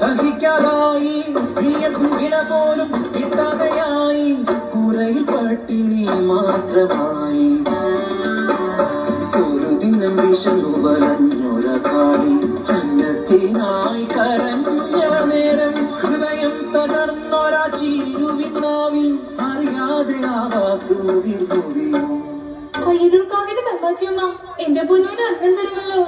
സഹിക്കാതായി വില പോലും കിട്ടാതെയായി കുറയിൽ പട്ടിണി മാത്രമായി ഒരു ദിനം വിഷന്നു വലഞ്ഞൊരക്കാടി അന്നത്തിനായി കരഞ്ഞ നേരം ഹൃദയം തകർന്നൊരാ ചീരുവിനാവിൽ അറിയാതെ ആ വാക്കുതിർന്നു കയ്യിലുൾക്കാവിന്റെ തമ്പാച്ചിയമ്മ എന്റെ പൊന്നൂന് അന്നം തരുമല്ലോ.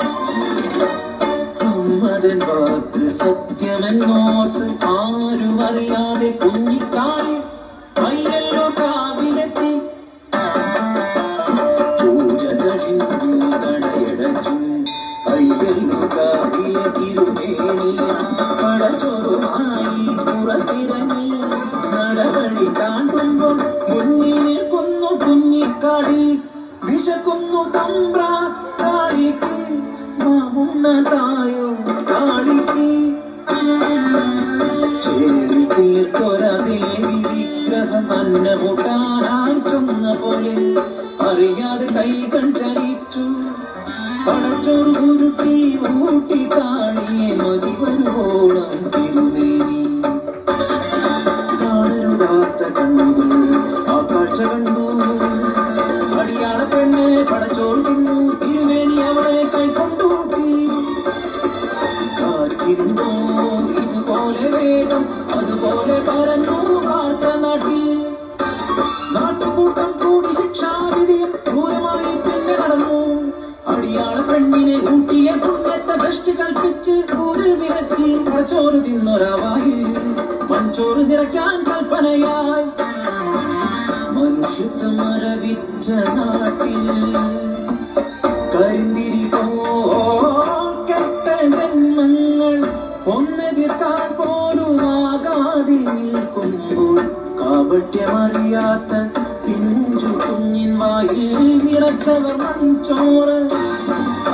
മതൻ വാക്ക് സത്യമെന്നോർത്ത് ആരും അറിയാതെ കുഞ്ഞിക്കാളി അയ്യല്ലോ കാവിലെത്തി പൂജ കഴിഞ്ഞു നടയടച്ചു അയ്യല്ലോ കാവിലെ തിരുമേനി പടച്ചോറുമായി പുറത്തിറങ്ങി നടപടി താണ്ടുമ്പോൾ മുന്നിൽ നിൽക്കുന്നു കുഞ്ഞിക്കാളി വിശക്കുന്നു തമ്പ്ര കാളിക്ക് മാമുന്നതായോ കാളിക്ക് ചേരിൽ തീർത്തൊരാ ദേവി വിഗ്രഹം അന്നമുട്ടാനായി ചൊന്ന പോലെ അറിയാതെ കൈകൾ ചലിച്ചു പടച്ചോറ് ഉരുട്ടി ഊട്ടി കാണിയെ മതി വരുവോളം തിരുമേനി കാണരുതാത്ത കണ്ണുകൾ ആ കാഴ്ച കണ്ടു അടിയാള പെണ്ണ് പടച്ചോറ് തിന്നു തിരുമേനി അവളെ കൈക്കൊണ്ടൂട്ടി കാറ്റിരുന്നോ ഇതുപോലെ വേഗം അതുപോലെ പറഞ്ഞു വാർത്ത നാട്ടുകൂട്ടം കൂടി ശിക്ഷാവിധിയും ക്രൂരമായി പിന്നെ നടന്നു അടിയാള പെണ്ണിനെ ഊട്ടിയ പുണ്യത്തെ ഭ്രഷ്ടി കൽപ്പിച്ച് ഒരു വിലക്കി പടച്ചോറ് തിന്നൊരാവായി മൺചോറ് നിറയ്ക്കാൻ കൽപ്പനയായി മനുഷ്യത്വം മരവിച്ച നാട്ടിൽ കരിന്തിരി കെട്ട ജന്മങ്ങൾ ഒന്നെതിർക്കാൻ പോലും ആകാതെ നിൽക്കുമ്പോൾ കാപട്യമറിയാത്ത പിഞ്ചു കുഞ്ഞിൻ വായിൽ നിറച്ചവർ മൺചോറ്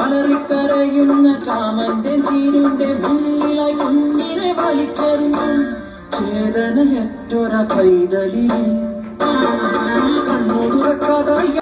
അലറിക്കരയുന്ന ചാമന്റെ ചീരുന്റെ മുന്നിലായി കുഞ്ഞിനെ വലിച്ചെറിഞ്ഞു ചേതനയറ്റൊര പൈതലിൽ